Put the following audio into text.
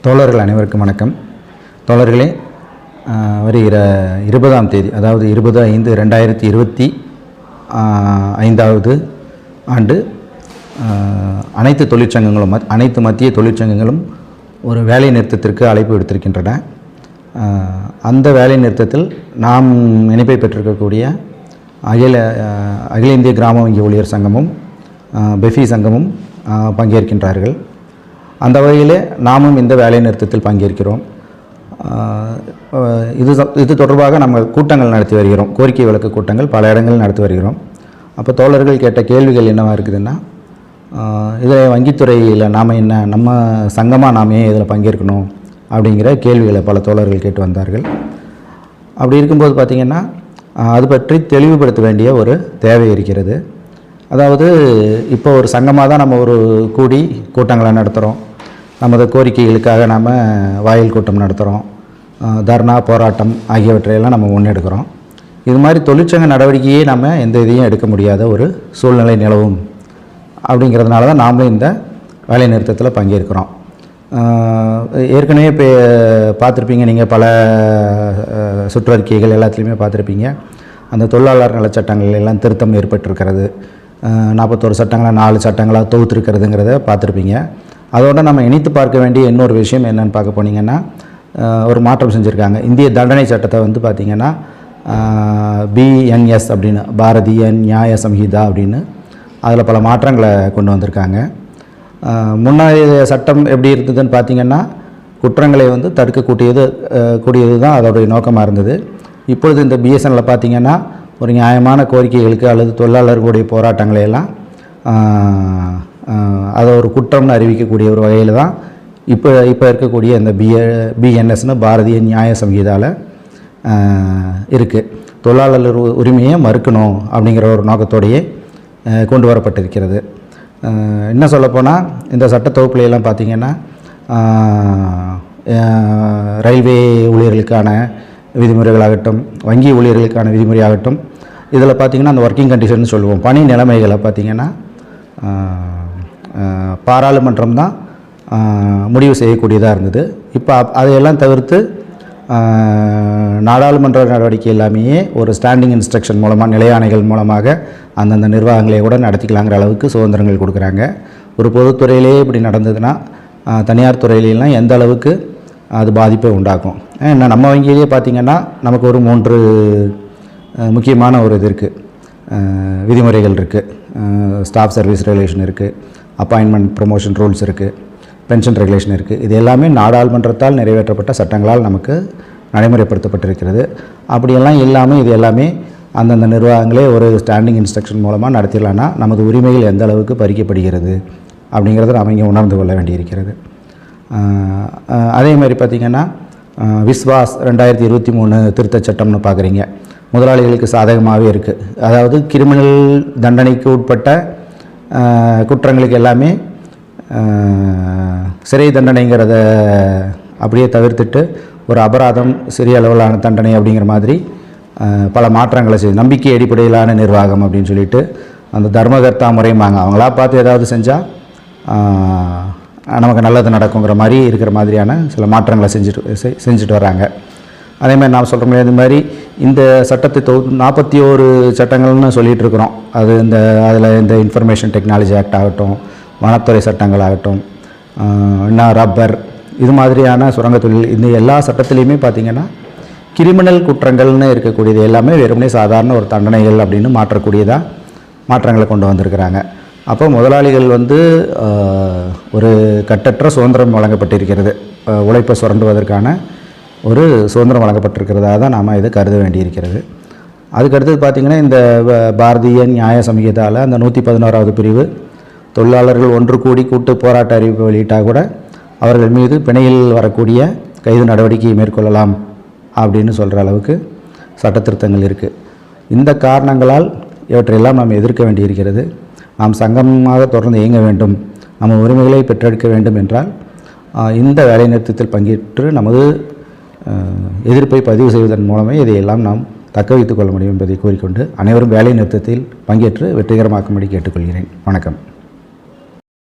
தோழர்கள் அனைவருக்கும் வணக்கம். தோழர்களே, வருகிற 20ஆம் தேதி, அதாவது 20/5/2025 ஆண்டு அனைத்து தொழிற்சங்கங்களும், அனைத்து மத்திய தொழிற்சங்கங்களும் ஒரு வேலை நிறுத்தத்திற்கு அழைப்பு விடுத்திருக்கின்றன. அந்த வேலை நிறுத்தத்தில் நாம் இணைப்பை பெற்றிருக்கக்கூடிய அகில இந்திய கிராம வங்கி ஊழியர் சங்கமும் பெஃபி சங்கமும் பங்கேற்கின்றார்கள். அந்த வகையிலே நாமும் இந்த வேலை நிறுத்தத்தில் பங்கேற்கிறோம். இது தொடர்பாக நம்ம கூட்டங்கள் நடத்தி வருகிறோம். கோரிக்கை விளக்க கூட்டங்கள் பல இடங்களில் நடத்தி வருகிறோம். அப்போ தோழர்கள் கேட்ட கேள்விகள் என்னவாக இருக்குதுன்னா, இதில் வங்கித்துறையில் நம்ம சங்கமாக நாம் ஏன் இதில் பங்கேற்கணும் அப்படிங்கிற கேள்விகளை பல தோழர்கள் கேட்டு வந்தார்கள். அப்படி இருக்கும்போது பார்த்திங்கன்னா, அது பற்றி தெளிவுபடுத்த வேண்டிய ஒரு தேவை இருக்கிறது. அதாவது இப்போ ஒரு சங்கமாக தான் நம்ம ஒரு கூட்டங்களை நடத்துகிறோம். நமது கோரிக்கைகளுக்காக நாம் வாயில் கூட்டம் நடத்துகிறோம், தர்ணா போராட்டம் ஆகியவற்றையெல்லாம் நம்ம முன்னெடுக்கிறோம். இது மாதிரி தொழிற்சங்க நடவடிக்கையே நம்ம எந்த இதையும் எடுக்க முடியாத ஒரு சூழ்நிலை நிலவும். அப்படிங்கிறதுனால தான் நாமளும் இந்த வேலை நிறுத்தத்தில் பங்கேற்கிறோம். ஏற்கனவே இப்போ பார்த்துருப்பீங்க, நீங்கள் பல சுற்றறிக்கைகள் எல்லாத்துலேயுமே பார்த்துருப்பீங்க. அந்த தொழிலாளர் நலச்சட்டங்கள் எல்லாம் திருத்தம் ஏற்பட்டிருக்கிறது. 41 சட்டங்களை 4 சட்டங்களாக தொகுத்துருக்கிறதுங்கிறத பார்த்துருப்பீங்க. அதோடு நம்ம இணைத்து பார்க்க வேண்டிய இன்னொரு விஷயம் என்னென்னு பார்க்க போனீங்கன்னா, ஒரு மாற்றம் செஞ்சுருக்காங்க. இந்திய தண்டனை சட்டத்தை வந்து பார்த்திங்கன்னா BNS அப்படின்னு, பாரதிய நியாய சம்ஹிதா அப்படின்னு, அதில் பல மாற்றங்களை கொண்டு வந்திருக்காங்க. முன்னாடிய சட்டம் எப்படி இருந்ததுன்னு பார்த்திங்கன்னா, குற்றங்களை வந்து தடுக்கக்கூடியது தான் அதோடைய நோக்கமாக இருந்தது. இப்பொழுது இந்த BSNல் பார்த்திங்கன்னா, ஒரு நியாயமான கோரிக்கைகளுக்கு அல்லது தொழிலாளர்களுடைய போராட்டங்களை எல்லாம் அதை ஒரு குற்றம்னு அறிவிக்கக்கூடிய ஒரு வகையில் தான் இப்போ இருக்கக்கூடிய இந்த BNSன்னு பாரதிய நியாய சம்ஹிதாவில் இருக்குது. தொழிலாளர் உரிமையை மறுக்கணும் அப்படிங்கிற ஒரு நோக்கத்தோடையே கொண்டு வரப்பட்டிருக்கிறது. என்ன சொல்லப்போனால், இந்த சட்ட தொகுப்புலையெல்லாம் பார்த்திங்கன்னா, ரயில்வே ஊழியர்களுக்கான விதிமுறைகளாகட்டும், வங்கி ஊழியர்களுக்கான விதிமுறையாகட்டும், இதில் பார்த்திங்கன்னா அந்த ஒர்க்கிங் கண்டிஷன் சொல்லுவோம், பணி நிலைமைகளை பார்த்திங்கன்னா பாராளுமன்றம் தான் முடிவு செய்யக்கூடியதாக இருந்தது. இப்போ அதையெல்லாம் தவிர்த்து நாடாளுமன்ற நடவடிக்கை எல்லாமே ஒரு ஸ்டாண்டிங் இன்ஸ்ட்ரக்ஷன் மூலமாக, நிலையாணைகள் மூலமாக அந்தந்த நிர்வாகங்களை கூட நடத்திக்கலாங்கிற அளவுக்கு சுதந்திரங்கள் கொடுக்குறாங்க. ஒரு பொதுத்துறையிலே இப்படி நடந்ததுன்னா தனியார் துறையிலாம் எந்த அளவுக்கு அது பாதிப்பை உண்டாக்கும். ஏன்னா நம்ம வங்கியிலே பார்த்திங்கன்னா நமக்கு ஒரு 3 முக்கியமான ஒரு இது இருக்குது, விதிமுறைகள் இருக்குது. ஸ்டாஃப் சர்வீஸ் ரெகுலேஷன் இருக்குது, அப்பாயின்மெண்ட் ப்ரொமோஷன் ரூல்ஸ் இருக்குது, பென்ஷன் ரெகுலேஷன் இருக்குது. இது எல்லாமே நாடாளுமன்றத்தால் நிறைவேற்றப்பட்ட சட்டங்களால் நமக்கு நடைமுறைப்படுத்தப்பட்டிருக்கிறது. அப்படியெல்லாம் இல்லாமல் இது எல்லாமே அந்தந்த நிர்வாகங்களே ஒரு ஸ்டாண்டிங் இன்ஸ்ட்ரக்ஷன் மூலமாக நடத்திடலான்னா நமது உரிமைகள் எந்த அளவுக்கு பறிக்கப்படுகிறது அப்படிங்கிறத நாம் இங்கே உணர்ந்து கொள்ள வேண்டியிருக்கிறது. அதே மாதிரி பார்த்திங்கன்னா, விஸ்வாஸ் 2023 திருத்தச் சட்டம்னு பார்க்குறீங்க, முதலாளிகளுக்கு சாதகமாகவே இருக்குது. அதாவது கிரிமினல் தண்டனைக்கு உட்பட்ட குற்றங்களுக்கு எல்லாமே சிறை தண்டனைங்கிறத அப்படியே தவிர்த்துட்டு ஒரு அபராதம், சிறிய அளவிலான தண்டனை அப்படிங்கிற மாதிரி பல மாற்றங்களை செய்து, நம்பிக்கை அடிப்படையிலான நிர்வாகம் அப்படின்னு சொல்லிட்டு அந்த தர்மகர்த்தா முறையுமாங்க, அவங்களா பார்த்து ஏதாவது செஞ்சால் நமக்கு நல்லது நடக்குங்கிற மாதிரி இருக்கிற மாதிரியான சில மாற்றங்களை செஞ்சுட்டு வராங்க. அதே மாதிரி நாம் சொல்கிற மாதிரி, இது மாதிரி இந்த சட்டத்தை 41 சட்டங்கள்னு சொல்லிகிட்டு இருக்கிறோம். அதில் இந்த இன்ஃபர்மேஷன் டெக்னாலஜி ஆக்ட் ஆகட்டும், வனத்துறை சட்டங்களாகட்டும், இன்னும் ரப்பர், இது மாதிரியான சுரங்க தொழில், இந்த எல்லா சட்டத்திலையுமே பார்த்திங்கன்னா கிரிமினல் குற்றங்கள்னு இருக்கக்கூடியது எல்லாமே வெறுமனே சாதாரண ஒரு தண்டனைகள் அப்படின்னு மாற்றங்களை கொண்டு வந்திருக்கிறாங்க. அப்போ முதலாளிகள் வந்து ஒரு கட்டற்ற சுதந்திரம் வழங்கப்பட்டிருக்கிறது, உழைப்பை சுரண்டுவதற்கான ஒரு சுதந்திரம் வழங்கப்பட்டிருக்கிறதாக தான் நாம் இதை கருத வேண்டியிருக்கிறது. அதுக்கடுத்தது பார்த்திங்கன்னா, இந்த பாரதிய நியாய சம்ஹிதாவில் அந்த 111வது பிரிவு, தொழிலாளர்கள் ஒன்று கூடி கூட்டு போராட்ட அறிவிப்பு வெளியிட்டால் கூட அவர்கள் மீது பிணையில் வரக்கூடிய கைது நடவடிக்கையை மேற்கொள்ளலாம் அப்படின்னு சொல்கிற அளவுக்கு சட்ட திருத்தங்கள் இருக்குது. இந்த காரணங்களால் இவற்றையெல்லாம் நாம் எதிர்க்க வேண்டியிருக்கிறது. நாம் சங்கமாக தொடர்ந்து இயங்க வேண்டும், நம்ம உரிமைகளை பெற்றெடுக்க வேண்டும் என்றால் இந்த வேலைநிறுத்தத்தில் பங்கேற்று நமது எதிர்ப்பை பதிவு செய்வதன் மூலமே இதையெல்லாம் நாம் தக்க வைத்துக் கொள்ள முடியும் என்பதை கூறிக்கொண்டு அனைவரும் வேலை நிறுத்தத்தில் பங்கேற்று வெற்றிகரமாக்கும்படி கேட்டுக்கொள்கிறேன். வணக்கம்.